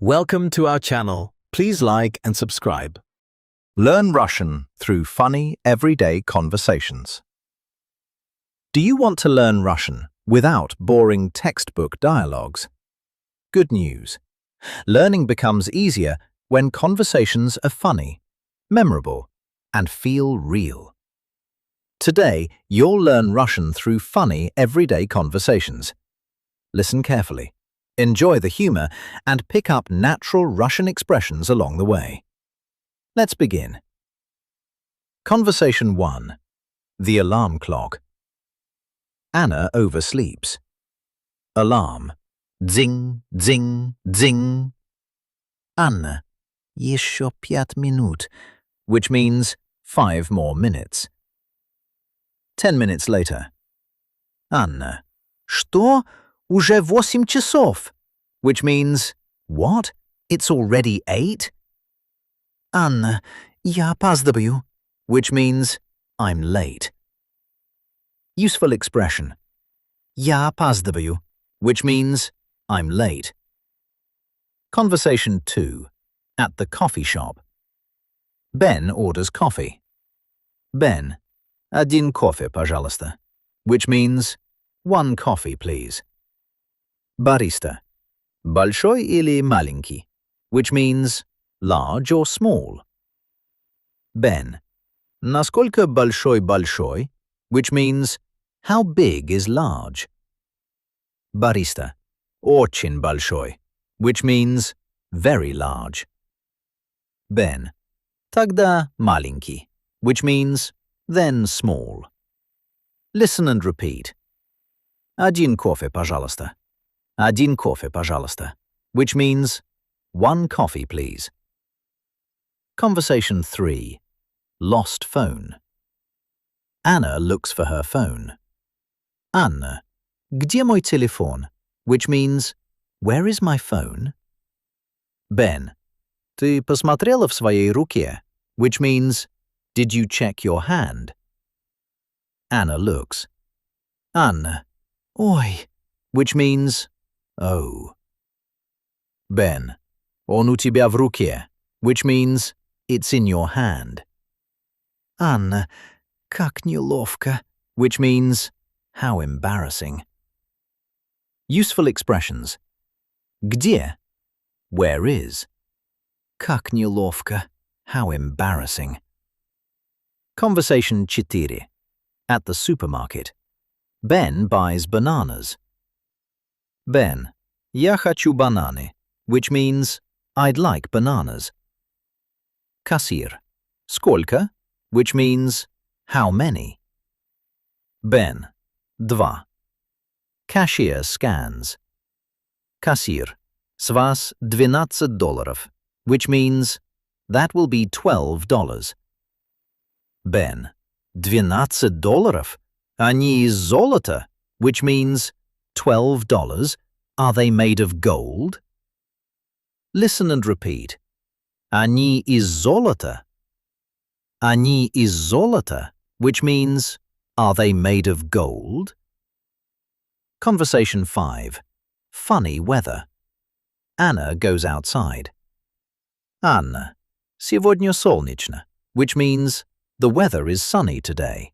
Welcome to our channel. Please like and subscribe. Learn Russian through funny, everyday conversations. Do you want to learn Russian without boring textbook dialogues? Good news. Learning becomes easier when conversations are funny, memorable, and feel real. Today, you'll learn Russian through funny, everyday conversations. Listen carefully. Enjoy the humor and pick up natural Russian expressions along the way. Let's begin. Conversation 1. The alarm clock. Anna oversleeps. Alarm. Dzing, dzing, dzing. Anna, еще 5 minut, which means 5 more minutes. 10 minutes later. Anna, что? Уже 8 часов, which means, what? It's already 8? Anna, я опаздываю, which means, I'm late. Useful expression. Я опаздываю, which means, I'm late. Conversation 2. At the coffee shop. Ben orders coffee. Ben, один кофе, пожалуйста, which means, 1 coffee, please. Barista, большой или маленький, which means large or small. Ben, насколько большой, which means how big is large. Barista, очень большой, which means very large. Ben, тогда маленький, which means then small. Listen and repeat. Один кофе, пожалуйста. Один кофе, пожалуйста, which means 1 coffee, please. Conversation 3. Lost phone. Anna looks for her phone. Anna, где мой телефон? Which means, where is my phone? Ben, ты посмотрела в своей руке? Which means, did you check your hand? Anna looks. Anna, ой, which means, oh. Ben, он у тебя в руке, which means it's in your hand. Anna, как неловко, which means how embarrassing. Useful expressions. Где? Where is? Как неловко, how embarrassing. Conversation 4. At the supermarket. Ben buys bananas. Ben, я хочу бананы, which means I'd like bananas. Кассир, сколько, which means how many. Ben, 2. Cashier scans. Кассир, с вас $12, which means that will be $12. Ben, $12? Они из золота, which means $12? Are they made of gold? Listen and repeat. Они из золота. Они из золота, which means, are they made of gold? Conversation 5. Funny weather. Anna goes outside. Anna, сегодня солнечно, which means, the weather is sunny today.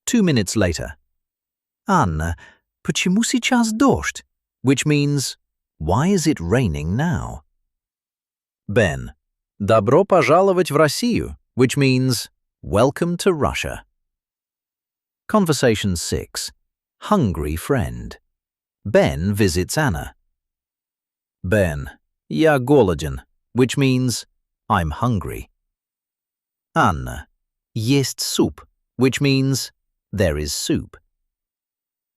2 minutes later. Anna, почему сейчас дождь? Which means, why is it raining now? Ben, добро пожаловать в Россию, which means, welcome to Russia. Conversation 6. Hungry friend. Ben visits Anna. Ben, я голоден, which means, I'm hungry. Anna, есть суп, which means, there is soup.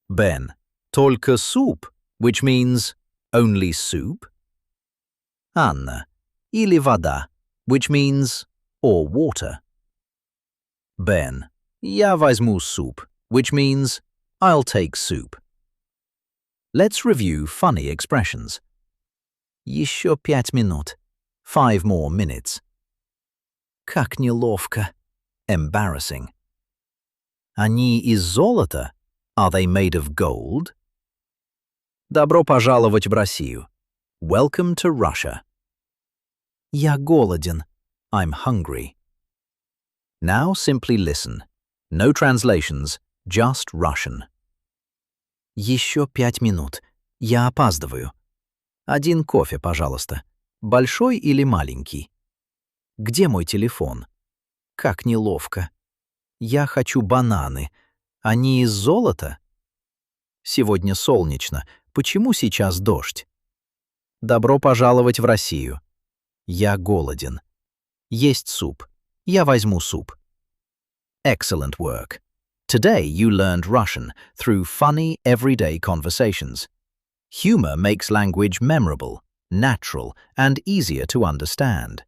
Ben, только суп, which means, only soup. Anna, или вода, which means, or water. Ben, я возьму суп, which means, I'll take soup. Let's review funny expressions. Еще 5 минут. 5 more minutes. Как неловко. Embarrassing. Они из золота. Are they made of gold? Добро пожаловать в Россию. Welcome to Russia. Я голоден. I'm hungry. Now simply listen. No translations, just Russian. Еще 5 минут. Я опаздываю. Один кофе, пожалуйста. Большой или маленький? Где мой телефон? Как неловко. Я хочу бананы. Они из золота? Сегодня солнечно. Почему сейчас дождь? Добро пожаловать в Россию. Я голоден. Есть суп. Я возьму суп. Excellent work. Today you learned Russian through funny, everyday conversations. Humor makes language memorable, natural, and easier to understand.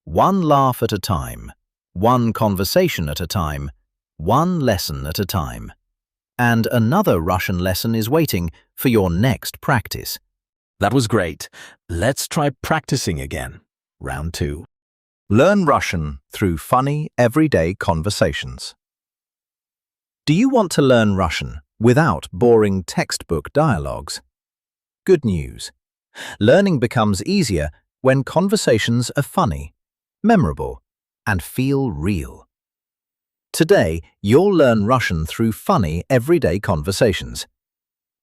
One laugh at a time, one conversation at a time, one lesson at a time. And another Russian lesson is waiting for your next practice. That was great. Let's try practicing again. Round 2. Learn Russian through funny, everyday conversations. Do you want to learn Russian without boring textbook dialogues? Good news. Learning becomes easier when conversations are funny, memorable, and feel real. Today, you'll learn Russian through funny, everyday conversations.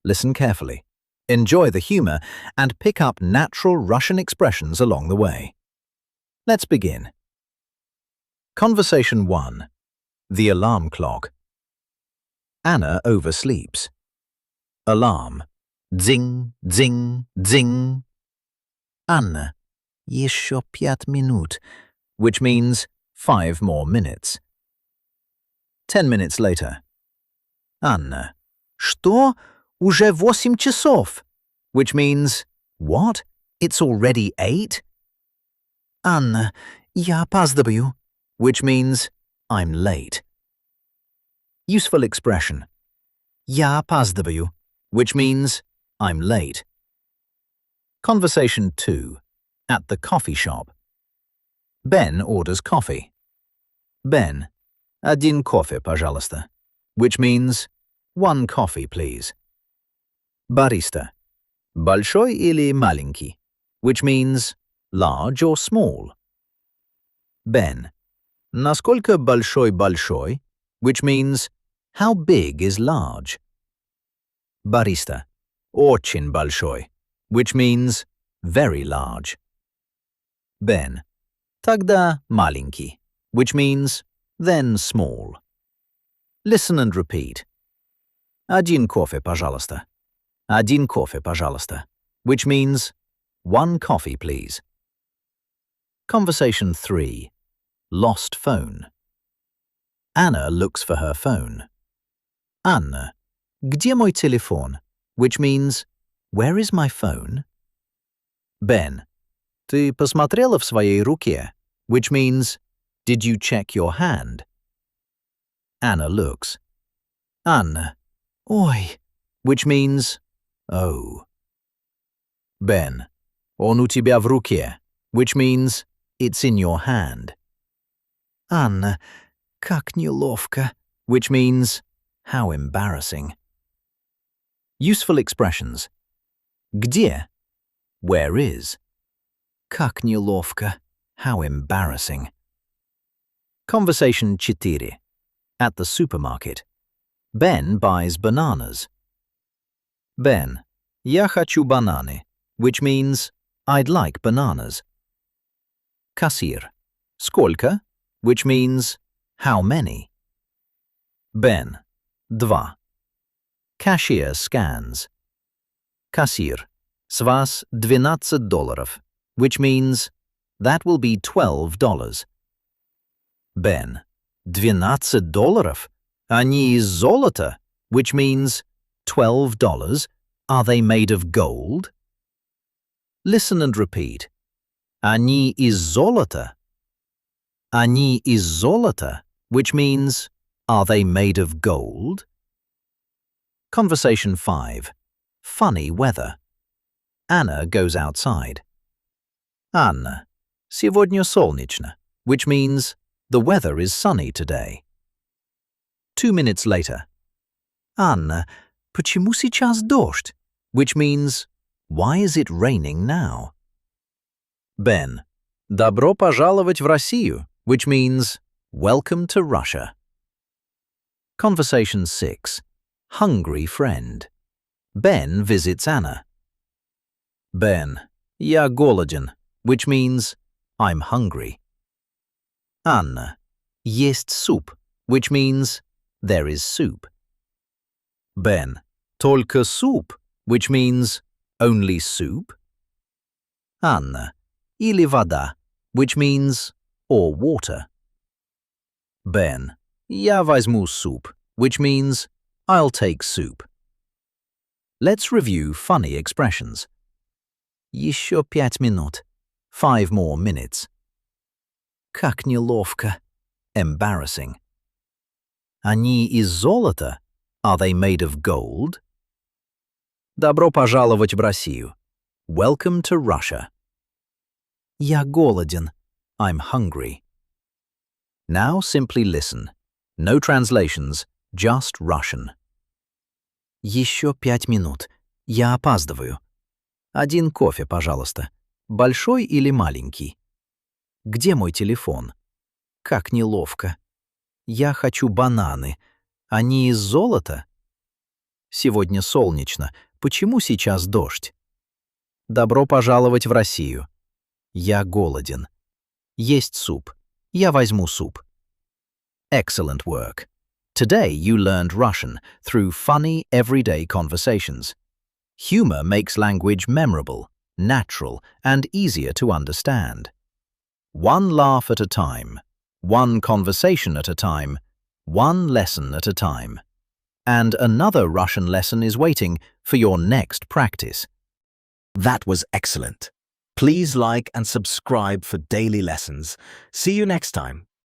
Listen carefully, enjoy the humor, and pick up natural Russian expressions along the way. Let's begin. Conversation 1. The alarm clock. Anna oversleeps. Alarm. Dzing, dzing, dzing. Anna. Еще 5 минут, which means 5 more minutes. 10 minutes later. Anna. Что? Уже 8 часов, which means, what? It's already 8? Anna. Я опаздываю, which means, I'm late. Useful expression. Я опаздываю, which means, I'm late. Conversation 2. At the coffee shop. Ben orders coffee. Ben. Один кофе, пожалуйста, which means, one coffee, please. Barista. Большой или маленький, which means, large or small. Ben. Насколько большой, which means, how big is large. Barista. Очень большой, which means, very large. Ben. Тогда маленький, which means, then small. Listen and repeat. Один кофе, пожалуйста. Один кофе, пожалуйста, which means, one coffee, please. Conversation 3. Lost phone. Anna looks for her phone. Anna. Где мой телефон? Which means, where is my phone? Ben. Ты посмотрела в своей руке? Which means, did you check your hand? Anna looks. Anna. Ой, which means, oh. Ben. Он у тебя в руке, which means, it's in your hand. Anna. Как неловко, which means, how embarrassing. Useful expressions. Где? Where is? Как неловко, how embarrassing. Conversation 4. At the supermarket. Ben buys bananas. Ben. Я хочу бананы, which means, I'd like bananas. Кассир. Сколько? Which means, how many? Ben. Два. Cashier scans. Кассир. С вас $12, which means, that will be $12. Ben. $12? Они из золота, which means, $12? Are they made of gold? Listen and repeat. Они из золота. Они из золота, which means, are they made of gold? Conversation 5. Funny weather. Anna goes outside. Anna. Сегодня солнечно, which means, the weather is sunny today. 2 minutes later. Anna. Почему сейчас дождь? Which means, Why is it raining now? Ben. Добро пожаловать в Россию, which means welcome to Russia. Conversation 6. Hungry friend. Ben visits Anna. Ben. Я голоден, which means I'm hungry. Anna. Есть суп, which means there is soup. Ben. Только суп, which means only soup. Anna. Или вода, which means or water. Ben. Я возьму суп, which means I'll take soup. Let's review funny expressions. Еще 5 минут. 5 more minutes. Как неловко. Embarrassing. Они из золота. Are they made of gold? Добро пожаловать в Россию. Welcome to Russia. Я голоден. I'm hungry. Now simply listen. No translations, just Russian. Еще 5 минут. Я опаздываю. 1 кофе, пожалуйста. Большой или маленький? Где мой телефон? Как неловко. Я хочу бананы. Они из золота? Сегодня солнечно. Почему сейчас дождь? Добро пожаловать в Россию. Я голоден. Есть суп. Я возьму суп. Excellent work. Today you learned Russian through funny, everyday conversations. Humor makes language memorable, natural, and easier to understand. One laugh at a time, one conversation at a time, one lesson at a time. And another Russian lesson is waiting for your next practice. That was excellent. Please like and subscribe for daily lessons. See you next time.